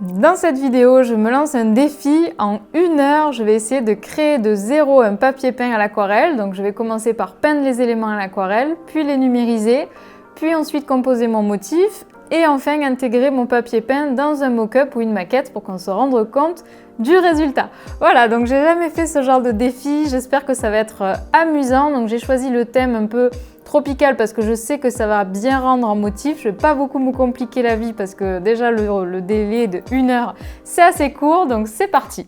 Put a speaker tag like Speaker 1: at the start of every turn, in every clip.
Speaker 1: Dans cette vidéo, je me lance un défi. En 1 heure, je vais essayer de créer de zéro un papier peint à l'aquarelle. Donc je vais commencer par peindre les éléments à l'aquarelle, puis les numériser, puis ensuite composer mon motif et enfin intégrer mon papier peint dans un mock-up ou une maquette pour qu'on se rende compte du résultat. Voilà, donc j'ai jamais fait ce genre de défi, j'espère que ça va être amusant. Donc j'ai choisi le thème un peu tropical parce que je sais que ça va bien rendre en motif. Je vais pas beaucoup me compliquer la vie parce que déjà le délai de 1 heure c'est assez court, donc c'est parti.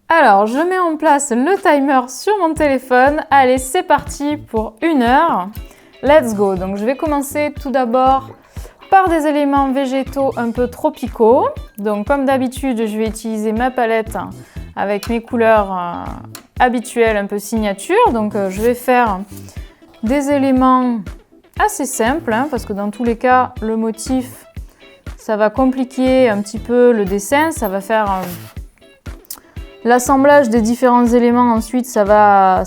Speaker 1: Alors, je mets en place le timer sur mon téléphone. Allez, c'est parti pour 1 heure. Let's go! Donc, je vais commencer tout d'abord par des éléments végétaux un peu tropicaux. Donc, comme d'habitude, je vais utiliser ma palette avec mes couleurs habituelles, un peu signature. Donc, je vais faire des éléments assez simples, parce que dans tous les cas, le motif, ça va compliquer un petit peu le dessin. Ça va faire... L'assemblage des différents éléments ensuite, ça va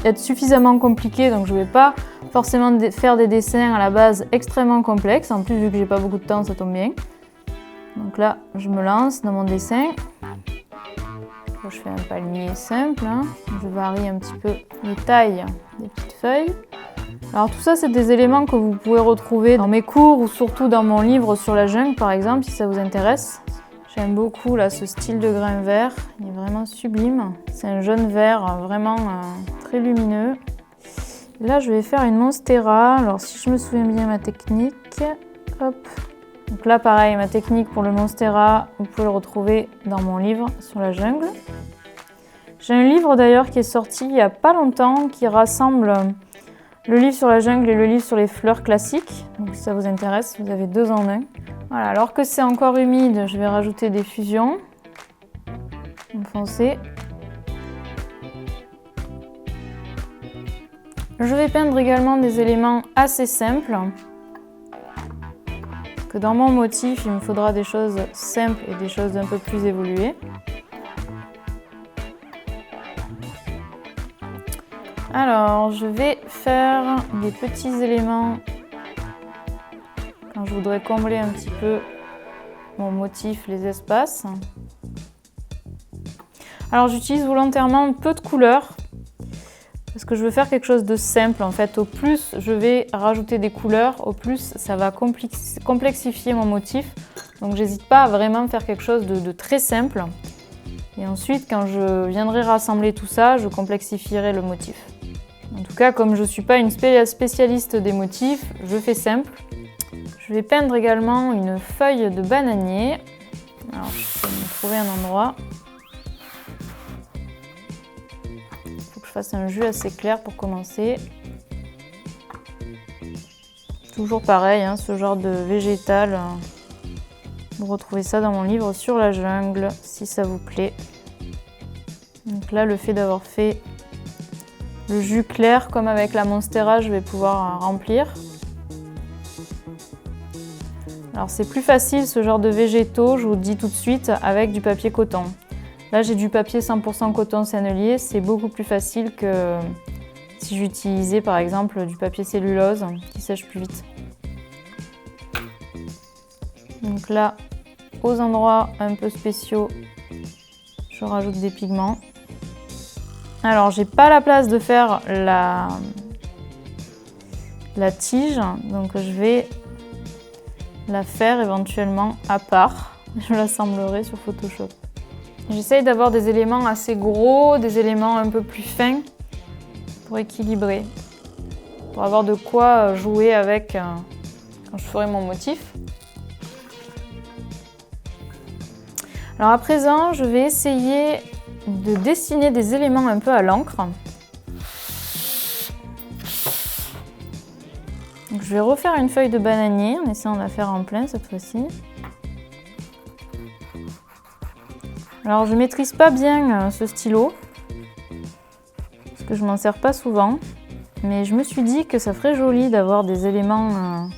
Speaker 1: être suffisamment compliqué, donc je ne vais pas forcément faire des dessins à la base extrêmement complexes. En plus, vu que j'ai pas beaucoup de temps, ça tombe bien. Donc là, je me lance dans mon dessin. Je fais un palmier simple. Je varie un petit peu les tailles des petites feuilles. Alors tout ça, c'est des éléments que vous pouvez retrouver dans mes cours ou surtout dans mon livre sur la jungle, par exemple, si ça vous intéresse. J'aime beaucoup là, ce style de grain vert, il est vraiment sublime. C'est un jaune vert vraiment très lumineux. Là, je vais faire une monstera. Alors, si je me souviens bien ma technique, hop. Donc là, pareil, ma technique pour le monstera, vous pouvez le retrouver dans mon livre sur la jungle. J'ai un livre d'ailleurs qui est sorti il n'y a pas longtemps, qui rassemble le livre sur la jungle et le livre sur les fleurs classiques. Donc si ça vous intéresse, vous avez 2 en 1. Voilà, alors que c'est encore humide, je vais rajouter des fusions foncées. Je vais peindre également des éléments assez simples. Parce que dans mon motif, il me faudra des choses simples et des choses un peu plus évoluées. Alors, je vais faire des petits éléments quand je voudrais combler un petit peu mon motif, les espaces. Alors, j'utilise volontairement peu de couleurs parce que je veux faire quelque chose de simple. En fait, au plus je vais rajouter des couleurs, au plus ça va complexifier mon motif. Donc, j'hésite pas à vraiment faire quelque chose de très simple. Et ensuite, quand je viendrai rassembler tout ça, je complexifierai le motif. En tout cas, comme je ne suis pas une spécialiste des motifs, je fais simple. Je vais peindre également une feuille de bananier. Alors, je vais me trouver un endroit. Il faut que je fasse un jus assez clair pour commencer. Toujours pareil, ce genre de végétal. Vous retrouvez ça dans mon livre sur la jungle, si ça vous plaît. Donc là, le fait d'avoir fait le jus clair, comme avec la monstera, je vais pouvoir remplir. Alors c'est plus facile ce genre de végétaux, je vous le dis tout de suite, avec du papier coton. Là j'ai du papier 100% coton sennelier, c'est beaucoup plus facile que si j'utilisais par exemple du papier cellulose qui sèche plus vite. Donc là, aux endroits un peu spéciaux, je rajoute des pigments. Alors, j'ai pas la place de faire la tige, donc je vais la faire éventuellement à part. Je l'assemblerai sur Photoshop. J'essaye d'avoir des éléments assez gros, des éléments un peu plus fins pour équilibrer, pour avoir de quoi jouer avec quand je ferai mon motif. Alors à présent, je vais essayer de dessiner des éléments un peu à l'encre. Je vais refaire une feuille de bananier en essayant de la faire en plein cette fois-ci. Alors je ne maîtrise pas bien ce stylo parce que je m'en sers pas souvent, mais je me suis dit que ça ferait joli d'avoir des éléments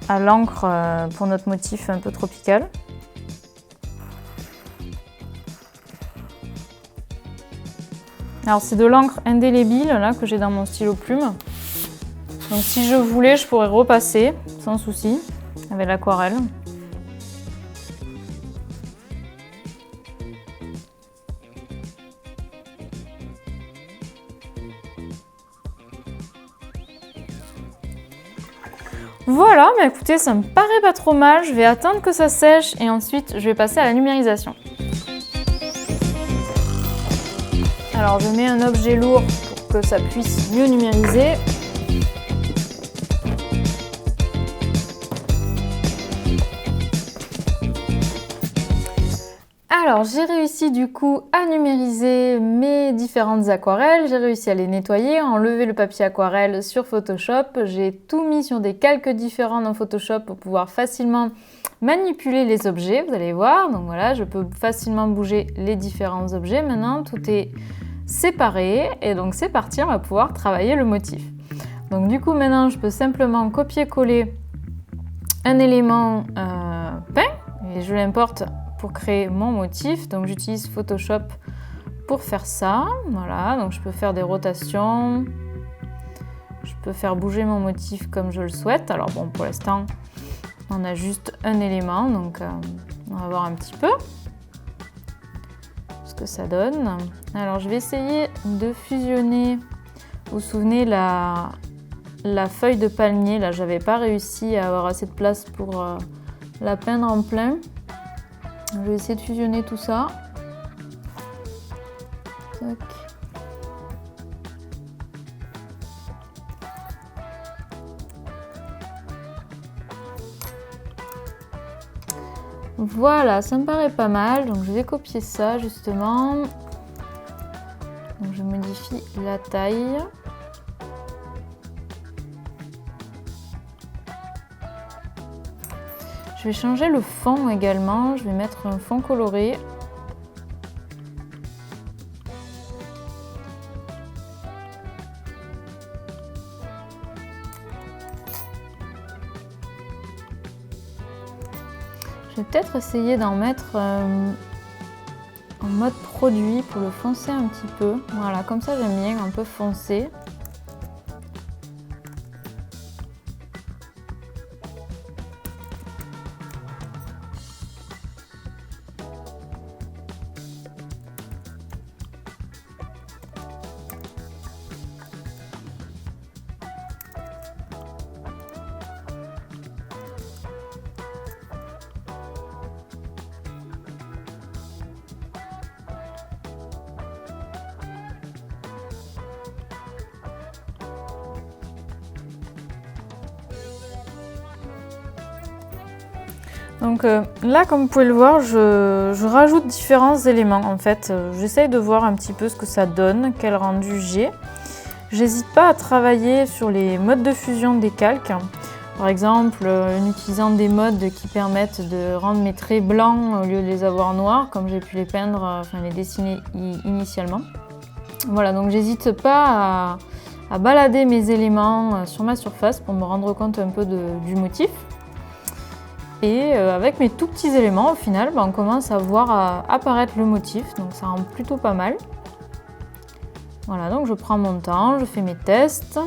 Speaker 1: à l'encre pour notre motif un peu tropical. Alors c'est de l'encre indélébile là que j'ai dans mon stylo plume. Donc si je voulais, je pourrais repasser sans souci avec l'aquarelle. Voilà, bah écoutez, ça me paraît pas trop mal. Je vais attendre que ça sèche et ensuite je vais passer à la numérisation. Alors je mets un objet lourd pour que ça puisse mieux numériser. Alors j'ai réussi du coup à numériser mes différentes aquarelles, j'ai réussi à les nettoyer, à enlever le papier aquarelle sur Photoshop, j'ai tout mis sur des calques différents dans Photoshop pour pouvoir facilement manipuler les objets, vous allez voir. Donc voilà, je peux facilement bouger les différents objets. Maintenant tout est séparé et donc c'est parti, on va pouvoir travailler le motif. Donc du coup maintenant je peux simplement copier-coller un élément peint et je l'importe pour créer mon motif. Donc j'utilise Photoshop pour faire ça. Voilà, donc je peux faire des rotations, je peux faire bouger mon motif comme je le souhaite. Alors bon, pour l'instant on a juste un élément, donc on va voir un petit peu ce que ça donne. Alors je vais essayer de fusionner, vous vous souvenez la feuille de palmier, là j'avais pas réussi à avoir assez de place pour la peindre en plein. Je vais essayer de fusionner tout ça. Tac. Voilà, ça me paraît pas mal. Donc je vais copier ça justement. Donc je modifie la taille. Je vais changer le fond également, je vais mettre un fond coloré. Je vais peut-être essayer d'en mettre en mode produit pour le foncer un petit peu. Voilà, comme ça j'aime bien, un peu foncé. Donc là, comme vous pouvez le voir, je rajoute différents éléments en fait. J'essaye de voir un petit peu ce que ça donne, quel rendu j'ai. J'hésite pas à travailler sur les modes de fusion des calques. Par exemple, en utilisant des modes qui permettent de rendre mes traits blancs au lieu de les avoir noirs, comme j'ai pu les peindre, enfin les dessiner initialement. Voilà, donc j'hésite pas à balader mes éléments sur ma surface pour me rendre compte un peu du motif. Et avec mes tout petits éléments, au final, on commence à voir apparaître le motif, donc ça rend plutôt pas mal. Voilà, donc je prends mon temps, je fais mes tests.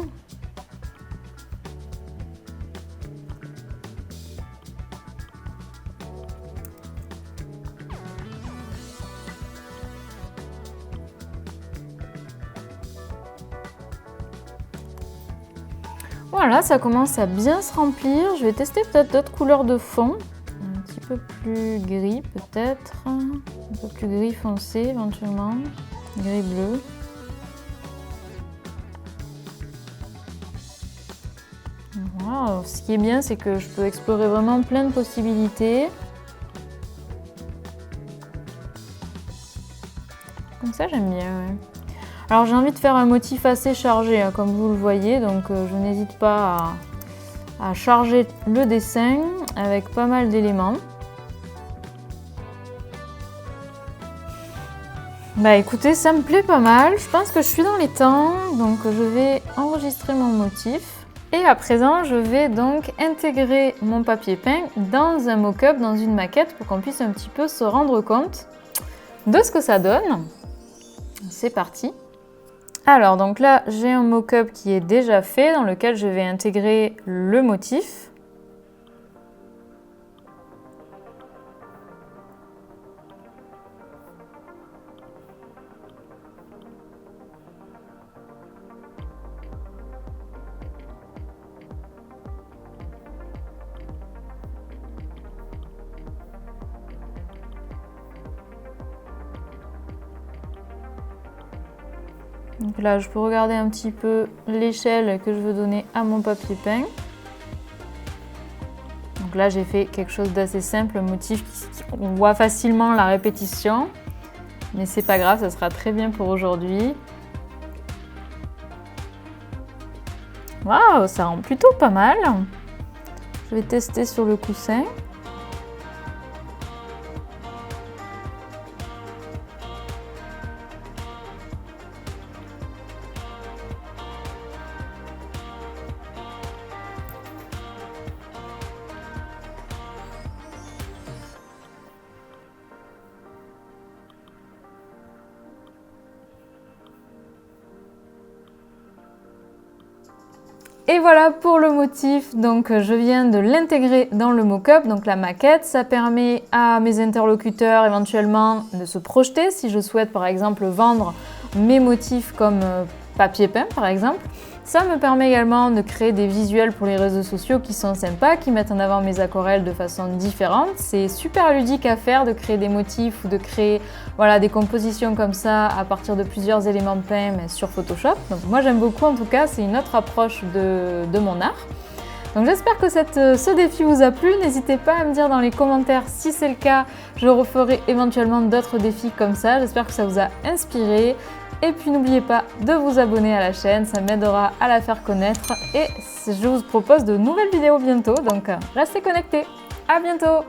Speaker 1: Voilà, ça commence à bien se remplir. Je vais tester peut-être d'autres couleurs de fond. Un petit peu plus gris peut-être. Un peu plus gris foncé éventuellement. Gris bleu. Voilà. Ce qui est bien, c'est que je peux explorer vraiment plein de possibilités. Comme ça, j'aime bien, ouais. Alors j'ai envie de faire un motif assez chargé, hein, comme vous le voyez, donc je n'hésite pas à charger le dessin avec pas mal d'éléments. Bah écoutez, ça me plaît pas mal, je pense que je suis dans les temps, donc je vais enregistrer mon motif. Et à présent, je vais donc intégrer mon papier peint dans un mock-up, dans une maquette, pour qu'on puisse un petit peu se rendre compte de ce que ça donne. C'est parti! Alors donc là j'ai un mock-up qui est déjà fait dans lequel je vais intégrer le motif. Donc là, je peux regarder un petit peu l'échelle que je veux donner à mon papier peint. Donc là, j'ai fait quelque chose d'assez simple, un motif on voit facilement la répétition. Mais c'est pas grave, ça sera très bien pour aujourd'hui. Waouh, ça rend plutôt pas mal. Je vais tester sur le coussin. Et voilà pour le motif, donc je viens de l'intégrer dans le mock-up, donc la maquette. Ça permet à mes interlocuteurs éventuellement de se projeter si je souhaite par exemple vendre mes motifs comme papier peint par exemple. Ça me permet également de créer des visuels pour les réseaux sociaux qui sont sympas, qui mettent en avant mes aquarelles de façon différente. C'est super ludique à faire de créer des motifs ou de créer voilà, des compositions comme ça à partir de plusieurs éléments peints mais sur Photoshop. Donc moi j'aime beaucoup en tout cas, c'est une autre approche de mon art. Donc j'espère que ce défi vous a plu. N'hésitez pas à me dire dans les commentaires si c'est le cas. Je referai éventuellement d'autres défis comme ça. J'espère que ça vous a inspiré. Et puis n'oubliez pas de vous abonner à la chaîne, ça m'aidera à la faire connaître. Et je vous propose de nouvelles vidéos bientôt, donc restez connectés. À bientôt!